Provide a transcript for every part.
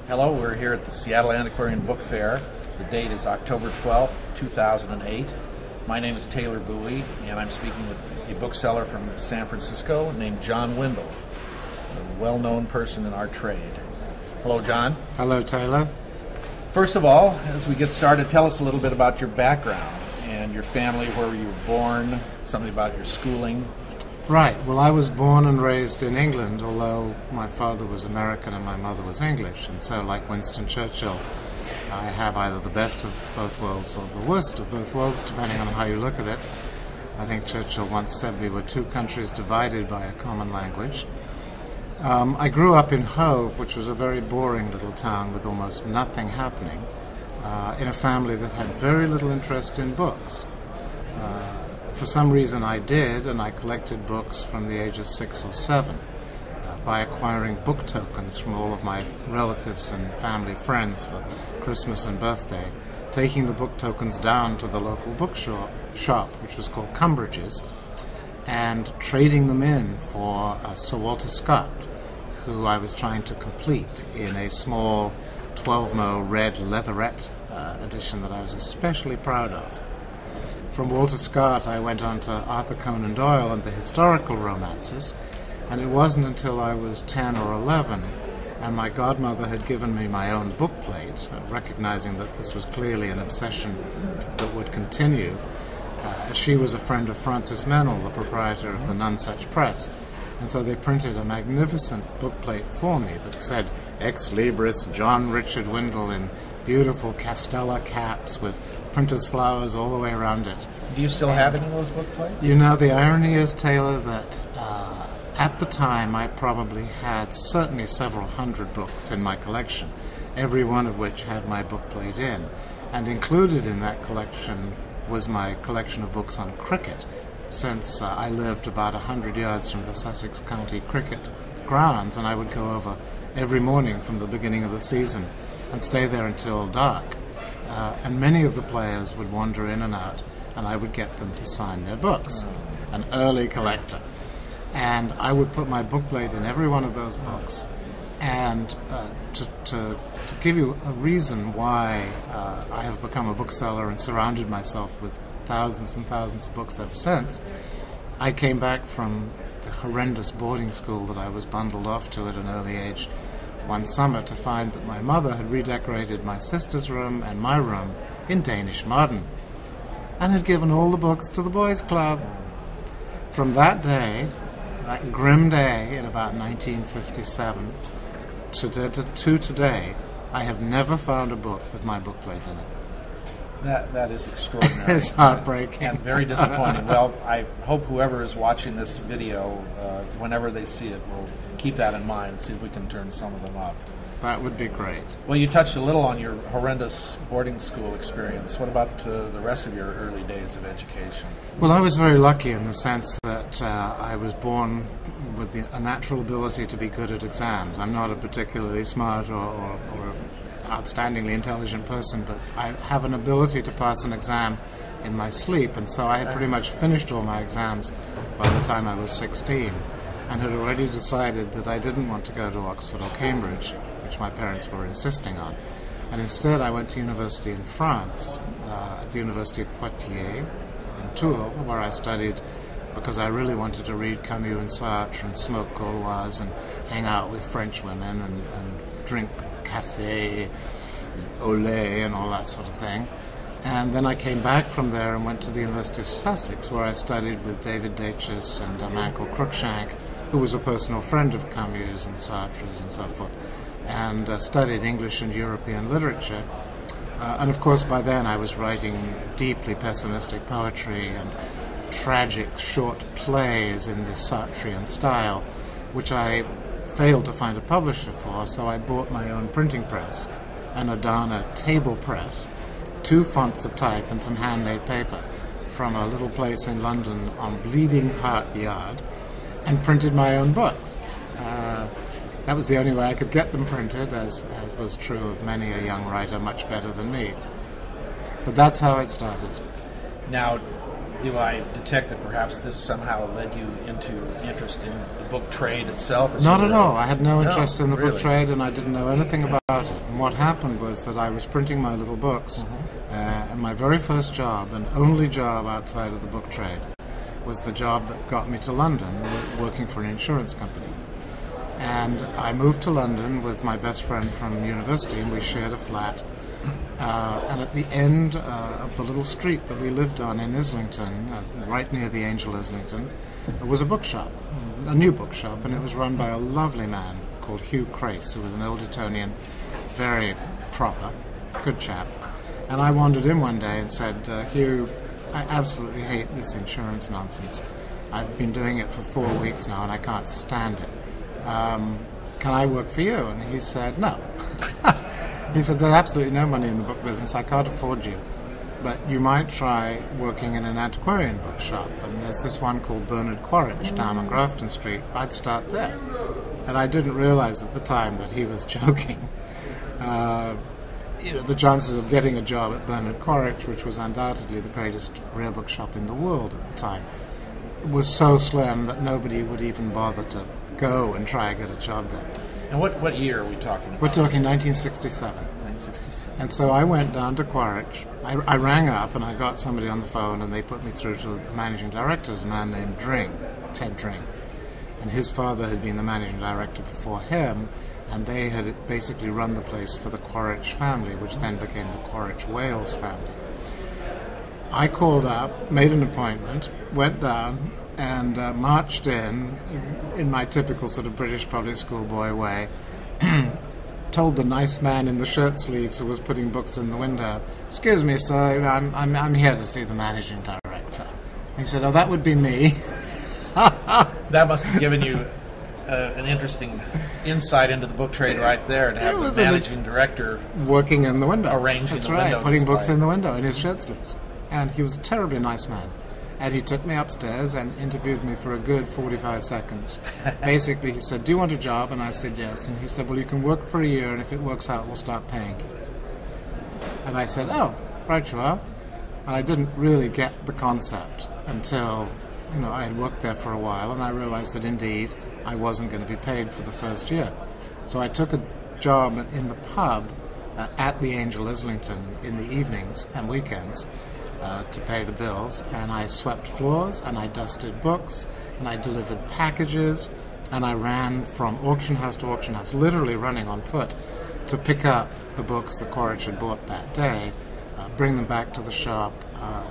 Hello, we're here at the Seattle Antiquarian Book Fair. The date is October 12th, 2008. My name is Taylor Bowie, and I'm speaking with a bookseller from San Francisco named John Windle, a well-known person in our trade. Hello, John. Hello, Taylor. First of all, as we get started, tell us a little bit about your background and your family, where you were born, something about your schooling. Right. Well, I was born and raised in England, although my father was American and my mother was English. And so, like Winston Churchill, I have either the best of both worlds or the worst of both worlds, depending on how you look at it. I think Churchill once said we were two countries divided by a common language. I grew up in Hove, which was a very boring little town with almost nothing happening, in a family that had very little interest in books. For some reason I did, and I collected books from the age of 6 or 7 by acquiring book tokens from all of my relatives and family friends for Christmas and birthday, taking the book tokens down to the local bookshop, which was called Cumbridge's, and trading them in for Sir Walter Scott, who I was trying to complete in a small 12-mo red leatherette edition that I was especially proud of. From Walter Scott, I went on to Arthur Conan Doyle and the historical romances, and it wasn't until I was 10 or 11 and my godmother had given me my own bookplate, recognizing that this was clearly an obsession that would continue. She was a friend of Francis Mennell, the proprietor of the Nonesuch Press, and so they printed a magnificent bookplate for me that said, Ex Libris John Richard Windle, in beautiful Castella caps with printer's flowers all the way around it. Do you still have any of those book plates? You know, the irony is, Taylor, that at the time I probably had certainly several hundred books in my collection, every one of which had my bookplate in. And included in that collection was my collection of books on cricket, since I lived about 100 yards from the Sussex County cricket grounds, and I would go over every morning from the beginning of the season and stay there until dark. And many of the players would wander in and out, and I would get them to sign their books. An early collector. And I would put my bookplate in every one of those books. And to give you a reason why I have become a bookseller and surrounded myself with thousands and thousands of books ever since, I came back from the horrendous boarding school that I was bundled off to at an early age one summer to find that my mother had redecorated my sister's room and my room in Danish modern and had given all the books to the boys' club. From that day, that grim day in about 1957 to today, I have never found a book with my bookplate in it. That is extraordinary. It's heartbreaking. And very disappointing. Well, I hope whoever is watching this video, whenever they see it, will keep that in mind and see if we can turn some of them up. That would be great. Well, you touched a little on your horrendous boarding school experience. What about the rest of your early days of education? Well, I was very lucky in the sense that I was born with a natural ability to be good at exams. I'm not a particularly smart or outstandingly intelligent person, but I have an ability to pass an exam in my sleep, and so I had pretty much finished all my exams by the time I was 16 and had already decided that I didn't want to go to Oxford or Cambridge, which my parents were insisting on. And instead I went to university in France, at the University of Poitiers in Tours, where I studied because I really wanted to read Camus and Sartre and smoke Gauloise and hang out with French women and drink café, au lait and all that sort of thing. And then I came back from there and went to the University of Sussex, where I studied with David Datchus and a man called Cruikshank, who was a personal friend of Camus and Sartre's and so forth, and studied English and European literature. And of course by then I was writing deeply pessimistic poetry and tragic short plays in the Sartrean style, which I failed to find a publisher for, so I bought my own printing press, an Adana table press, 2 fonts of type and some handmade paper from a little place in London on Bleeding Heart Yard, and printed my own books. That was the only way I could get them printed, as was true of many a young writer much better than me. But that's how it started. Now, Do I detect that perhaps this somehow led you into interest in the book trade itself? Not at all. I had no interest in the really? book trade, and I didn't know anything about it. And what happened was that I was printing my little books, and my very first job, and only job outside of the book trade, was the job that got me to London, working for an insurance company. And I moved to London with my best friend from university, and we shared a flat. And at the end of the little street that we lived on in Islington, right near the Angel Islington, there was a bookshop, a new bookshop, and it was run by a lovely man called Hugh Crace, who was an old Etonian, very proper, good chap. And I wandered in one day and said, Hugh, I absolutely hate this insurance nonsense. I've been doing it for 4 weeks now and I can't stand it. Can I work for you? And he said, no. He said, there's absolutely no money in the book business. I can't afford you. But you might try working in an antiquarian bookshop. And there's this one called Bernard Quaritch down on Grafton Street. I'd start there. And I didn't realize at the time that he was joking. The chances of getting a job at Bernard Quaritch, which was undoubtedly the greatest rare bookshop in the world at the time, was so slim that nobody would even bother to go and try and get a job there. And what year are we talking about? We're talking 1967. 1967. And so I went down to Quaritch. I rang up and I got somebody on the phone and they put me through to the managing director, a man named Ted Dring. And his father had been the managing director before him, and they had basically run the place for the Quaritch family, which then became the Quaritch Wales family. I called up, made an appointment, went down, and marched in my typical sort of British public school boy way, told the nice man in the shirt sleeves who was putting books in the window, "Excuse me, sir, I'm here to see the managing director." He said, "Oh, that would be me." That must have given you an interesting insight into the book trade right there, to have the managing director working in the window, arranging That's the right, window putting display. books in the window in his shirt sleeves. And he was a terribly nice man. And he took me upstairs and interviewed me for a good 45 seconds. Basically, he said, "Do you want a job?" And I said, "Yes." And he said, "Well, you can work for a year, and if it works out, we'll start paying you." And I said, "Oh, right you are." And I didn't really get the concept until, I had worked there for a while, and I realized that indeed I wasn't going to be paid for the first year. So I took a job in the pub at the Angel Islington in the evenings and weekends, to pay the bills, and I swept floors, and I dusted books, and I delivered packages, and I ran from auction house to auction house, literally running on foot, to pick up the books that Quaritch had bought that day, bring them back to the shop,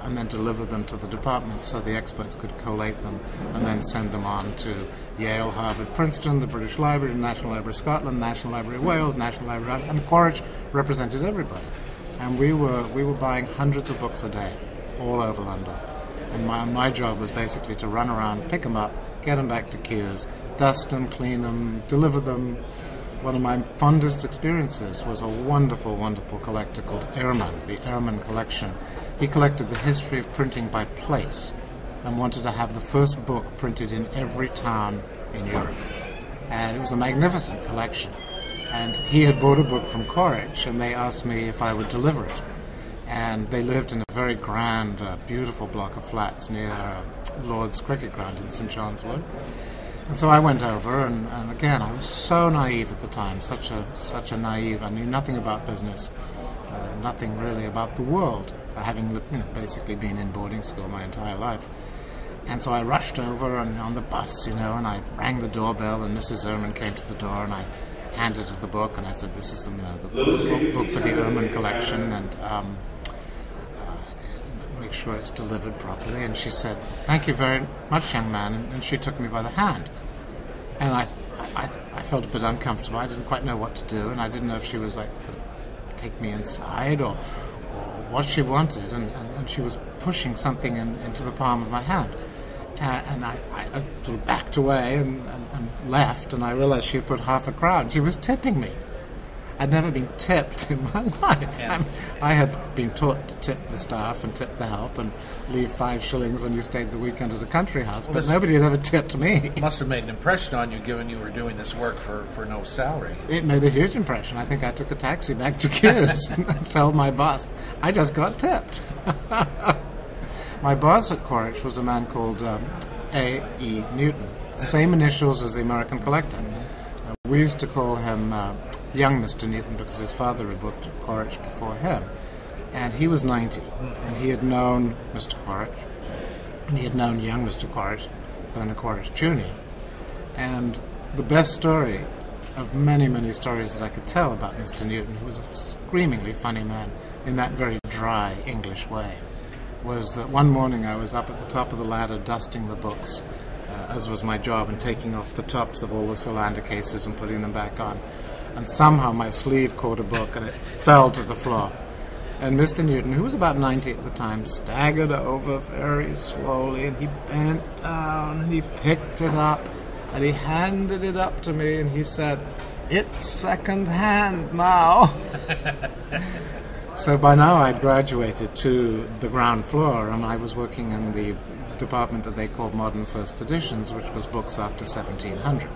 and then deliver them to the departments so the experts could collate them, and then send them on to Yale, Harvard, Princeton, the British Library, the National Library of Scotland, National Library of Wales, National Library, and Quaritch represented everybody. And we were buying hundreds of books a day, all over London. And my job was basically to run around, pick them up, get them back to queues, dust them, clean them, deliver them. One of my fondest experiences was a wonderful, wonderful collector called Ehrman, the Ehrman collection. He collected the history of printing by place and wanted to have the first book printed in every town in Europe. And it was a magnificent collection. And he had bought a book from Quaritch, and they asked me if I would deliver it. And they lived in a very grand, beautiful block of flats near Lord's Cricket Ground in St. John's Wood. And so I went over, and again, I was so naive at the time, such a naive. I knew nothing about business, nothing really about the world, having basically been in boarding school my entire life. And so I rushed over and on the bus, and I rang the doorbell, and Mrs. Ehrman came to the door, and I handed her the book, and I said, "This is the book for the Ehrman collection, and make sure it's delivered properly." And she said, "Thank you very much, young man," and she took me by the hand. And I felt a bit uncomfortable. I didn't quite know what to do, and I didn't know if she was like going to take me inside or what she wanted, and she was pushing something into the palm of my hand. And I sort of backed away and left, and I realized she had put half a crown. She was tipping me. I'd never been tipped in my life. Yeah. I had been taught to tip the staff and tip the help and leave 5 shillings when you stayed the weekend at a country house, but nobody had ever tipped me. Must have made an impression on you, given you were doing this work for no salary. It made a huge impression. I think I took a taxi back to Kears and told my boss, "I just got tipped." My boss at Quaritch was a man called A.E. Newton, same initials as the American collector. We used to call him young Mr. Newton because his father had worked at Quaritch before him. And he was 90, and he had known Mr. Quaritch, and he had known young Mr. Quaritch, Bernard Quaritch Jr. And the best story of many, many stories that I could tell about Mr. Newton, who was a screamingly funny man in that very dry English way, was that one morning I was up at the top of the ladder dusting the books, as was my job, and taking off the tops of all the Solander cases and putting them back on. And somehow my sleeve caught a book and it fell to the floor. And Mr. Newton, who was about 90 at the time, staggered over very slowly, and he bent down and he picked it up and he handed it up to me and he said, "It's second hand now." So by now I'd graduated to the ground floor, and I was working in the department that they called Modern First Editions, which was books after 1700.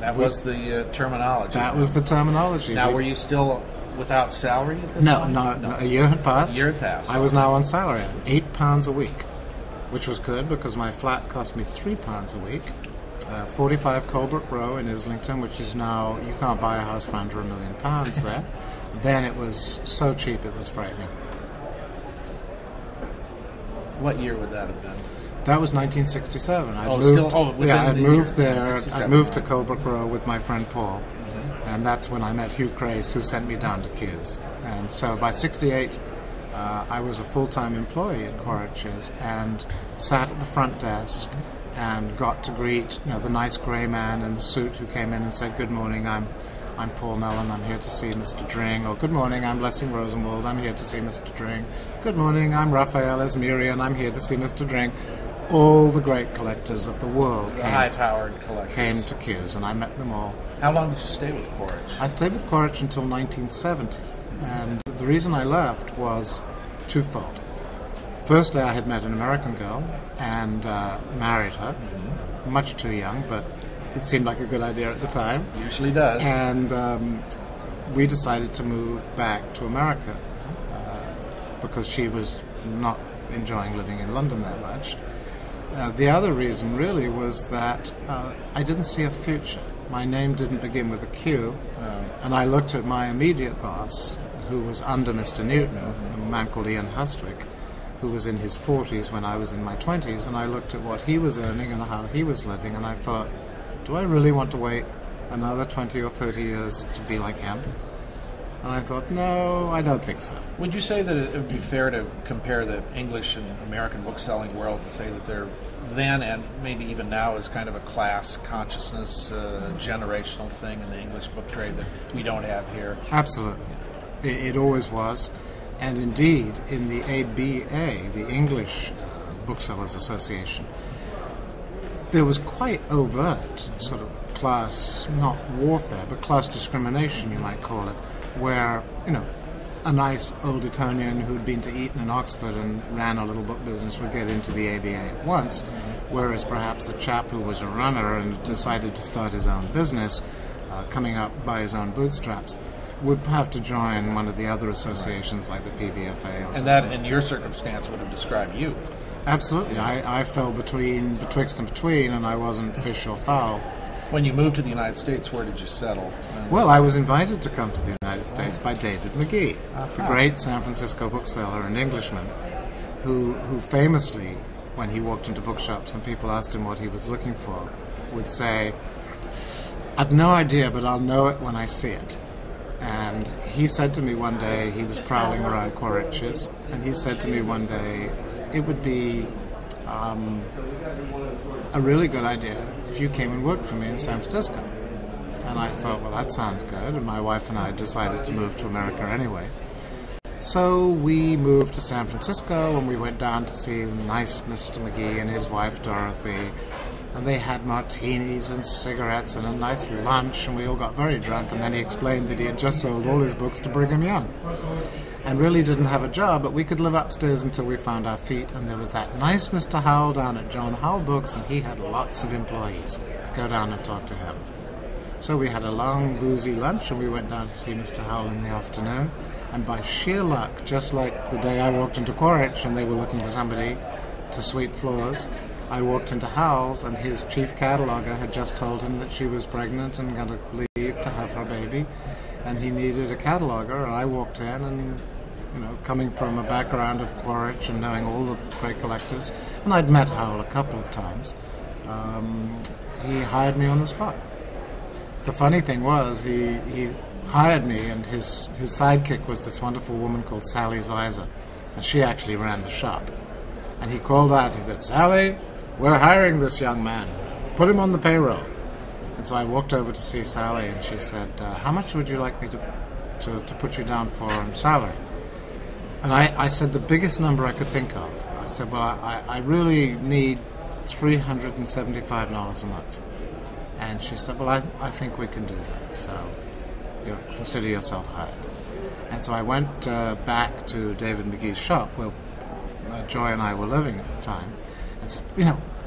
That was the terminology. That was the terminology. Now, were you still without salary at this No, point? no, a year had passed. A year had passed. I was now on salary, £8 a week, which was good because my flat cost me £3 a week. 45 Colebrook Row in Islington, which is now, you can't buy a house for under £1 million there. Then it was so cheap it was frightening. What year would that have been? That was 1967. I'd moved there. I moved to Colebrook Row with my friend Paul, and that's when I met Hugh Crace, who sent me down to Kews. And so by 68, I was a full-time employee at Quaritch's and sat at the front desk and got to greet the nice grey man in the suit who came in and said, "Good morning, I'm Paul Mellon, I'm here to see Mr. Dring," or "Good morning, I'm Lessing Rosenwald, I'm here to see Mr. Dring." "Good morning, I'm Raphael Esmiri, and I'm here to see Mr. Dring." All the great collectors of the world high-powered collectors came to Kews, and I met them all. How long did you stay with Quaritch? I stayed with Quaritch until 1970, and the reason I left was twofold. Firstly, I had met an American girl and married her, much too young, but it seemed like a good idea at the time. Usually does. And we decided to move back to America because she was not enjoying living in London that much. The other reason really was that I didn't see a future. My name didn't begin with a Q, and I looked at my immediate boss, who was under Mr. Newton, a man called Ian Hustwick, who was in his 40s when I was in my 20s, and I looked at what he was earning and how he was living, and I thought, do I really want to wait another 20 or 30 years to be like him? And I thought, no, I don't think so. Would you say that it would be fair to compare the English and American bookselling world and say that they're then and maybe even now is kind of a class consciousness, generational thing in the English book trade that we don't have here? Absolutely. It always was. And indeed, in the ABAA, the English Booksellers Association, there was quite overt sort of class, not warfare, but class discrimination, you might call it, where, a nice old Etonian who'd been to Eton and Oxford and ran a little book business would get into the ABA at once, whereas perhaps a chap who was a runner and decided to start his own business, coming up by his own bootstraps, would have to join one of the other associations like the PBFA or something. And that, in your circumstance, would have described you. Absolutely. I fell betwixt and between, and I wasn't fish or fowl. When you moved to the United States, where did you settle? Well, I was invited to come to the United States by David McGee, the great San Francisco bookseller and Englishman, who famously, when he walked into bookshops and people asked him what he was looking for, would say, "I've no idea, but I'll know it when I see it." And he said to me one day, he was prowling around Quaritch's, and he said to me one day, it would be a really good idea if you came and worked for me in San Francisco. And I thought, well, that sounds good, and my wife and I decided to move to America anyway. So we moved to San Francisco, and we went down to see nice Mr. McGee and his wife Dorothy, and they had martinis and cigarettes and a nice lunch, and we all got very drunk, and then he explained that he had just sold all his books to Brigham Young and really didn't have a job, but we could live upstairs until we found our feet, and there was that nice Mr. Howell down at John-Howell Books, and he had lots of employees. Go down and talk to him. So we had a long, boozy lunch, and we went down to see Mr. Howell in the afternoon. And by sheer luck, just like the day I walked into Quaritch and they were looking for somebody to sweep floors, I walked into Howell's, and his chief cataloger had just told him that she was pregnant and going to leave to have her baby, and he needed a cataloger. And I walked in, and coming from a background of Quaritch and knowing all the great collectors, and I'd met Howell a couple of times, he hired me on the spot. The funny thing was, he hired me, and his sidekick was this wonderful woman called Sally Zeiser, and she actually ran the shop. And he called out, he said, "Sally, we're hiring this young man. Put him on the payroll." And so I walked over to see Sally, and she said, "How much would you like me to put you down for salary?" And I said the biggest number I could think of. I said, "Well, I really need $375 a month." And she said, "Well, I think we can do that, so consider yourself hired." And so I went back to David McGee's shop, where Joy and I were living at the time, and said,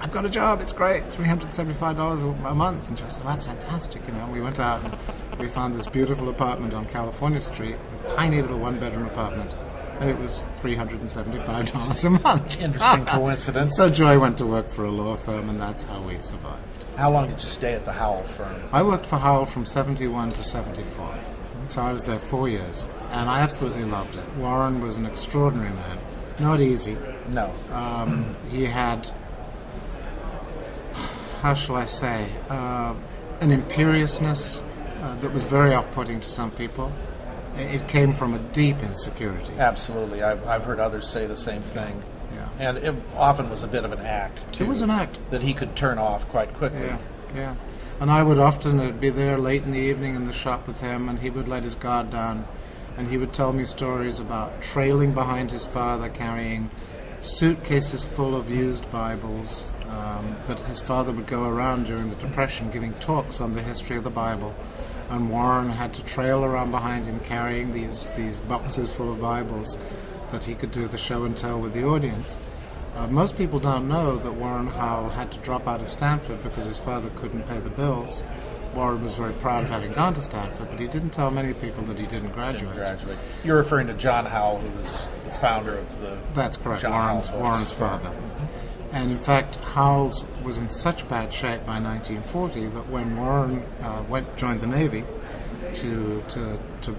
"I've got a job, it's great, $375 a month." And she said, "That's fantastic." And we went out and we found this beautiful apartment on California Street, a tiny little one-bedroom apartment, and it was $375 a month. Interesting coincidence. So Joy went to work for a law firm, and that's how we survived. How long did you stay at the Howell firm? I worked for Howell from 71 to 74. So I was there 4 years, and I absolutely loved it. Warren was an extraordinary man. Not easy. No. He had, how shall I say, an imperiousness that was very off-putting to some people. It came from a deep insecurity. Absolutely. I've heard others say the same thing. Yeah. And it often was a bit of an act, too. It was an act. That he could turn off quite quickly. Yeah. And I would often be there late in the evening in the shop with him, and he would let his guard down, and he would tell me stories about trailing behind his father, carrying suitcases full of used Bibles, that his father would go around during the Depression giving talks on the history of the Bible, and Warren had to trail around behind him carrying these boxes full of Bibles that he could do the show and tell with the audience. Most people don't know that Warren Howell had to drop out of Stanford because his father couldn't pay the bills. Warren was very proud of having gone to Stanford, but he didn't tell many people that he didn't graduate. You're referring to John Howell, who was the founder of the... That's correct, John Warren's father. Mm-hmm. And in fact, Howell's was in such bad shape by 1940 that when Warren joined the Navy to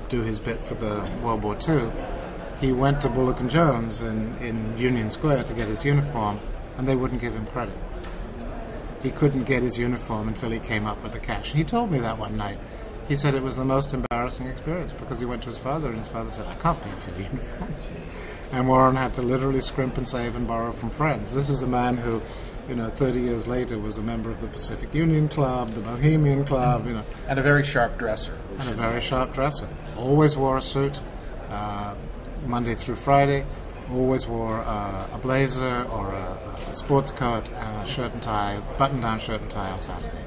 do his bit for the World War II, he went to Bullock & Jones in Union Square to get his uniform, and they wouldn't give him credit. He couldn't get his uniform until he came up with the cash. And he told me that one night. He said it was the most embarrassing experience because he went to his father, and his father said, "I can't pay for your uniform." And Warren had to literally scrimp and save and borrow from friends. This is a man who, 30 years later was a member of the Pacific Union Club, the Bohemian Club, And a very sharp dresser. And a very sharp dresser. Always wore a suit, Monday through Friday. Always wore a blazer or a sports coat and a shirt and tie, button-down shirt and tie on Saturday.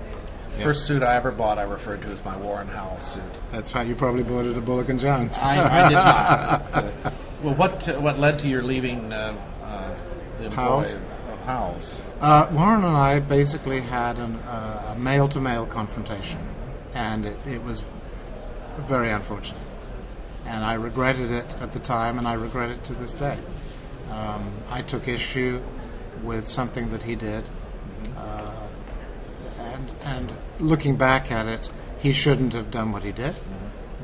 Yep. First suit I ever bought I referred to as my Warren Howell suit. That's right. You probably bought it at Bullock & Jones. I did not. Well, what led to your leaving the employ of Howell's? Warren and I basically had a male-to-male confrontation, and it was very unfortunate. And I regretted it at the time, and I regret it to this day. I took issue with something that he did, and looking back at it, he shouldn't have done what he did,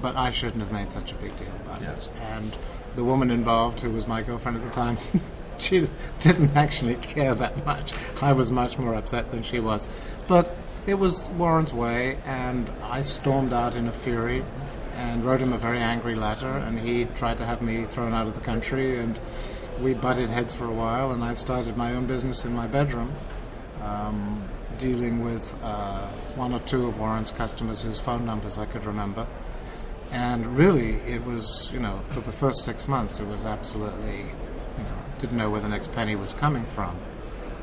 but I shouldn't have made such a big deal about it. And the woman involved, who was my girlfriend at the time, she didn't actually care that much. I was much more upset than she was. But it was Warren's way, and I stormed out in a fury and wrote him a very angry letter, and he tried to have me thrown out of the country, and we butted heads for a while, and I started my own business in my bedroom, dealing with one or two of Warren's customers whose phone numbers I could remember. And really, it was, for the first 6 months, it was absolutely, didn't know where the next penny was coming from.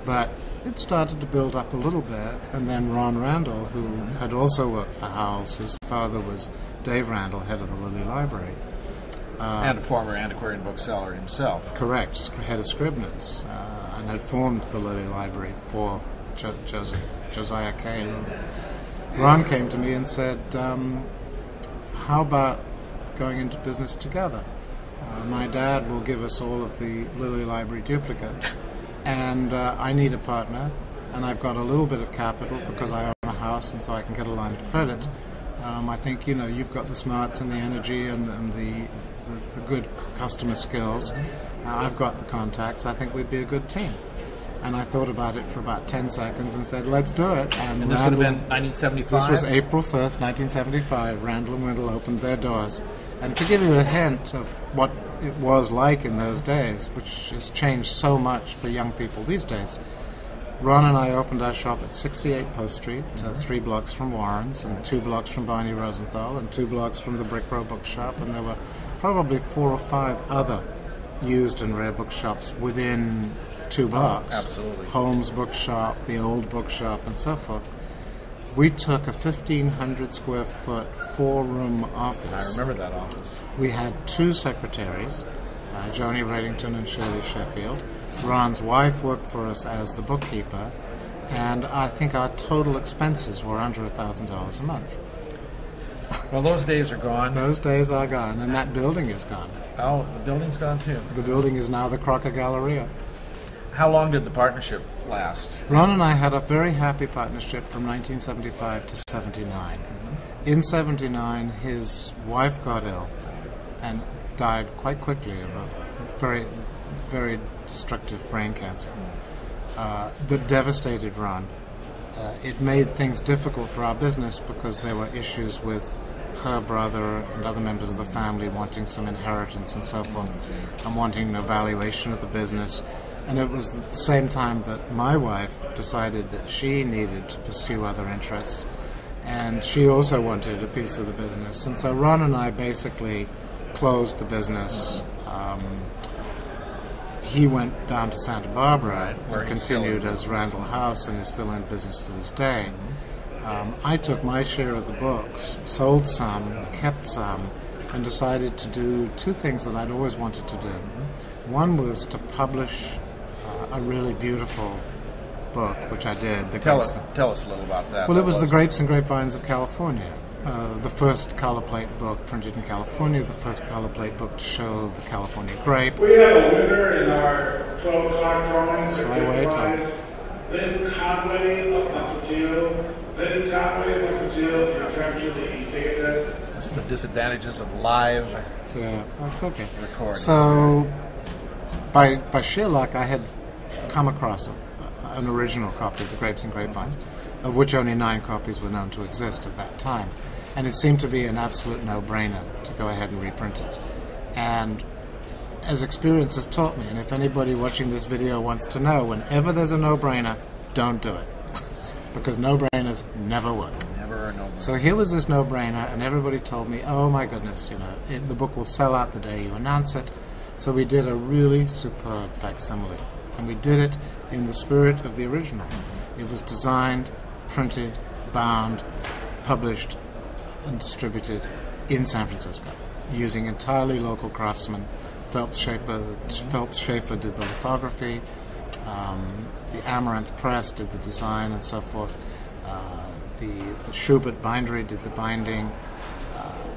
But it started to build up a little bit, and then Ron Randall, who had also worked for Howell's, whose father was Dave Randall, head of the Lilly Library. And a former antiquarian bookseller himself. Correct, head of Scribner's, and had formed the Lilly Library for Josiah K. Ron came to me and said, how about going into business together? My dad will give us all of the Lilly Library duplicates, and I need a partner, and I've got a little bit of capital because I own a house, and so I can get a line of credit. I think, you know, you've got the smarts and the energy and the good customer skills. I've got the contacts. I think we'd be a good team. And I thought about it for about 10 seconds and said, let's do it. And this would have been 1975? This was April 1st, 1975. Randall and Windle opened their doors. And to give you a hint of what it was like in those days, which has changed so much for young people these days, Ron and I opened our shop at 68 Post Street, 3 blocks from Warren's, and 2 blocks from Barney Rosenthal, and 2 blocks from the Brick Row Bookshop, and there were probably 4 or 5 other used and rare bookshops within 2 blocks. Oh, absolutely. Holmes Bookshop, the Old Bookshop, and so forth. We took a 1,500 square foot 4-room office. I remember that office. We had 2 secretaries, Joni Reddington and Shirley Sheffield. Ron's wife worked for us as the bookkeeper, and I think our total expenses were under $1,000 a month. Well, those days are gone. Those days are gone, and that building is gone. Oh, the building's gone too. The building is now the Crocker Galleria. How long did the partnership last? Ron and I had a very happy partnership from 1975 to 79. In 79, his wife got ill and died quite quickly of a very, very destructive brain cancer that devastated Ron. It made things difficult for our business because there were issues with her brother and other members of the family wanting some inheritance and so forth, and wanting an evaluation of the business. And it was at the same time that my wife decided that she needed to pursue other interests, and she also wanted a piece of the business. And so Ron and I basically closed the business. He went down to Santa Barbara and continued as Randall House and is still in business to this day. I took my share of the books, sold some, kept some, and decided to do 2 things that I'd always wanted to do. One was to publish a really beautiful book, which I did. Tell us a little about that. Well, it was The Grapes and Grapevines of California. The first color plate book printed in California, the first color plate book to show the California grape. We have a winner in our 12 o'clock drawings. Shall I wait? Lynn Conway of Uncle Lynn Conway of Uncle if you capture the e-ticket desk. That's the disadvantages of live That's okay. recording. So, by sheer luck, I had come across an original copy of The Grapes and Grapevines, of which only 9 copies were known to exist at that time. And it seemed to be an absolute no-brainer to go ahead and reprint it. And as experience has taught me, and if anybody watching this video wants to know, whenever there's a no-brainer, don't do it. Because no-brainers never work. Never a no-brainer. So here was this no-brainer, and everybody told me, oh my goodness, you know, the book will sell out the day you announce it. So we did a really superb facsimile. And we did it in the spirit of the original. It was designed, printed, bound, published, and distributed in San Francisco using entirely local craftsmen. Phelps Schaefer did the lithography, the Amaranth Press did the design and so forth, the Schubert Bindery did the binding,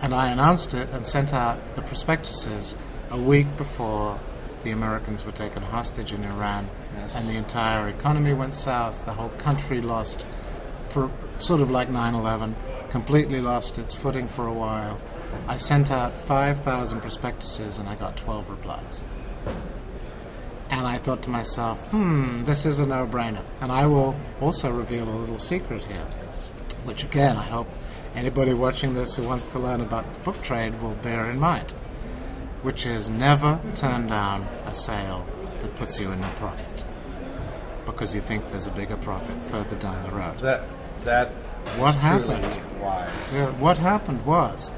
and I announced it and sent out the prospectuses a week before the Americans were taken hostage in Iran. Yes. And the entire economy went south. The whole country lost, for sort of like 9/11, completely lost its footing for a while. I sent out 5,000 prospectuses and I got 12 replies. And I thought to myself, this is a no-brainer. And I will also reveal a little secret here, which again I hope anybody watching this who wants to learn about the book trade will bear in mind, which is never turn down a sale that puts you in a profit because you think there's a bigger profit further down the road. That what is happened? truly wise. Yeah, what happened was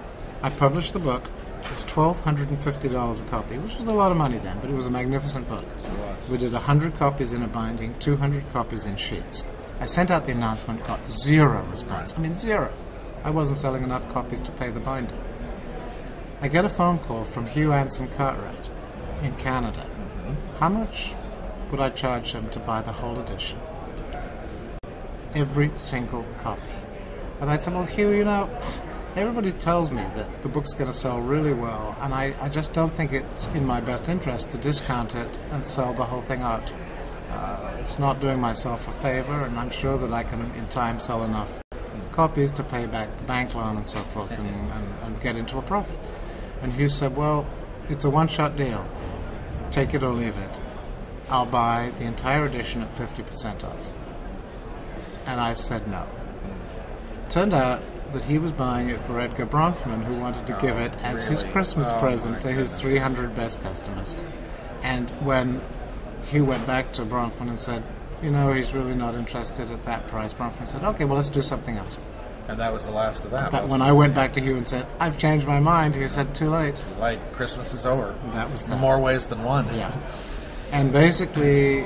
I published the book. It was $1,250 a copy, which was a lot of money then, but it was a magnificent book. Yes, it was. We did 100 copies in a binding, 200 copies in sheets. I sent out the announcement, got 0 response. I mean, 0. I wasn't selling enough copies to pay the binder. I get a phone call from Hugh Anson Cartwright in Canada. How much would I charge him to buy the whole edition? Every single copy. And I said, well, Hugh, you know, everybody tells me that the book's going to sell really well, and I just don't think it's in my best interest to discount it and sell the whole thing out. It's not doing myself a favor, and I'm sure that I can, in time, sell enough copies to pay back the bank loan and so forth and get into a profit. And Hugh said, well, it's a one-shot deal. Take it or leave it. I'll buy the entire edition at 50% off. And I said no. Turned out that he was buying it for Edgar Bronfman, who wanted to give it as his Christmas present to his 300 best customers. And when Hugh went back to Bronfman and said, you know, he's really not interested at that price, Bronfman said, okay, well, let's do something else. And that was the last of that. But when I went back to Hugh and said, I've changed my mind, he said, too late. Too late. Christmas is over. That was that. More ways than one. Yeah. And basically,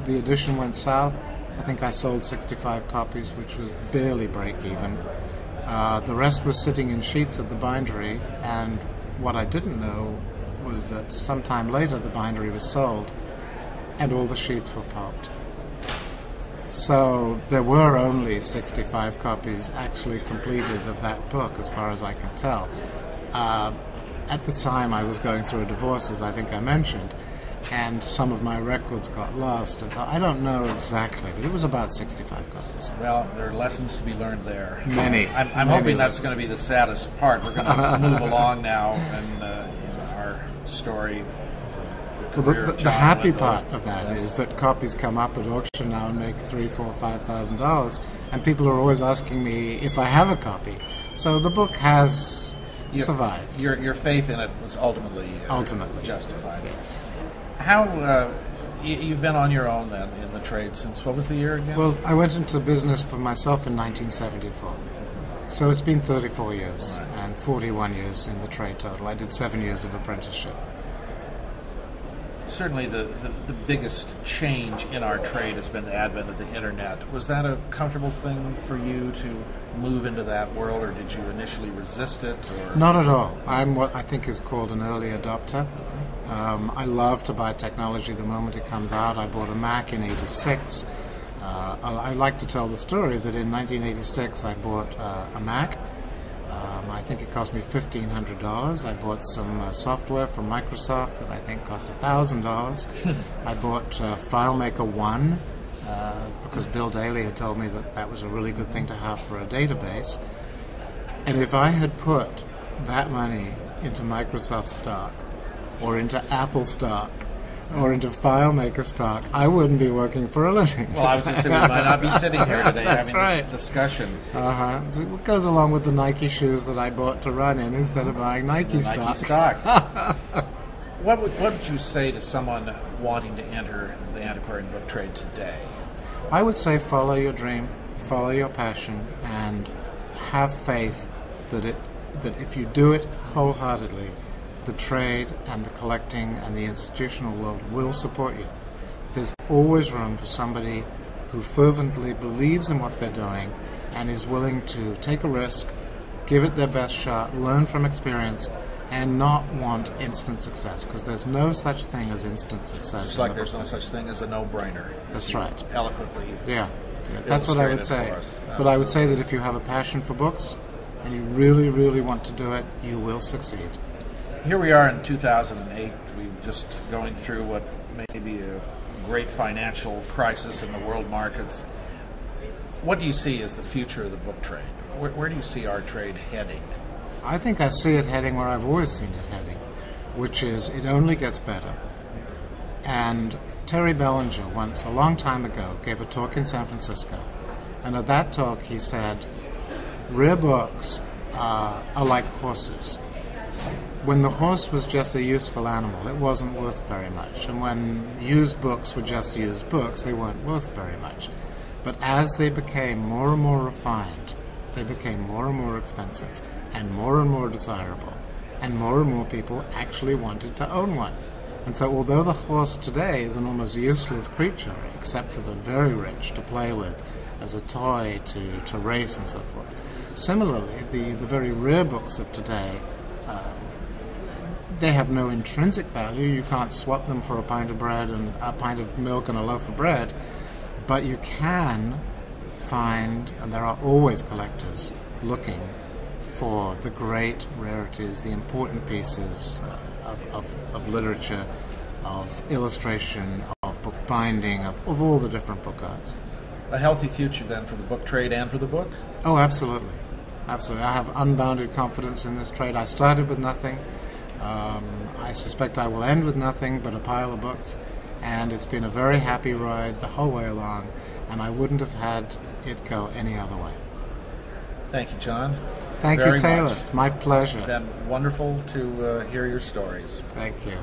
the edition went south. I think I sold 65 copies, which was barely break even. The rest was sitting in sheets at the bindery, and what I didn't know was that sometime later the bindery was sold, and all the sheets were pulped. So there were only 65 copies actually completed of that book, as far as I can tell. At the time, I was going through a divorce, as I think I mentioned, and some of my records got lost, and so I don't know exactly, but it was about 65 copies. Well, there are lessons to be learned there. Many. I'm hoping that's going to be the saddest part. We're going to move along now in our story. The happy part of that is that copies come up at auction now and make $3,000, $4,000, $5,000, and people are always asking me if I have a copy. So the book has survived. Your faith in it was ultimately justified. Yes. How you've been on your own then in the trade since what was the year again? Well, I went into business for myself in 1974. So it's been 34 years and 41 years in the trade total. I did 7 years of apprenticeship. Certainly the biggest change in our trade has been the advent of the internet. Was that a comfortable thing for you to move into that world, or did you initially resist it? Or? Not at all. I'm what I think is called an early adopter. I love to buy technology the moment it comes out. I bought a Mac in '86. I like to tell the story that in 1986 I bought a Mac. I think it cost me $1,500. I bought some software from Microsoft that I think cost $1,000. I bought FileMaker 1 because Bill Daly had told me that that was a really good thing to have for a database. And if I had put that money into Microsoft stock or into Apple stock or into FileMaker stock, I wouldn't be working for a living. Well, I was going to say we might not be sitting here today having right. this discussion. So it goes along with the Nike shoes that I bought to run in instead of buying Nike stock. What would you say to someone wanting to enter the antiquarian book trade today? I would say follow your dream, follow your passion, and have faith that if you do it wholeheartedly, the trade and the collecting and the institutional world will support you. There's always room for somebody who fervently believes in what they're doing and is willing to take a risk, give it their best shot, learn from experience, and not want instant success, because there's no such thing as instant success. It's like there's no such thing as a no-brainer. That's right. Eloquently. Yeah. That's what I would say. But I would say that if you have a passion for books and you really, really want to do it, you will succeed. Here we are in 2008. We're just going through what may be a great financial crisis in the world markets. What do you see as the future of the book trade? Where do you see our trade heading? I think I see it heading where I've always seen it heading, which is it only gets better. And Terry Bellinger once, a long time ago, gave a talk in San Francisco. And at that talk he said, rare books are like horses. When the horse was just a useful animal, it wasn't worth very much. And when used books were just used books, they weren't worth very much. But as they became more and more refined, they became more and more expensive and more desirable. And more people actually wanted to own one. And so although the horse today is an almost useless creature, except for the very rich to play with as a toy to race and so forth, similarly, the very rare books of today, they have no intrinsic value. You can't swap them for a pint of bread and a pint of milk and a loaf of bread, but you can find, and there are always collectors looking for the great rarities, the important pieces of literature, of illustration, of book binding, of all the different book arts. A healthy future then for the book trade and for the book? Oh, absolutely. Absolutely. I have unbounded confidence in this trade. I started with nothing. I suspect I will end with nothing but a pile of books. And it's been a very happy ride the whole way along, and I wouldn't have had it go any other way. Thank you, John. Thank you, Taylor. My pleasure. It's been wonderful to hear your stories. Thank you.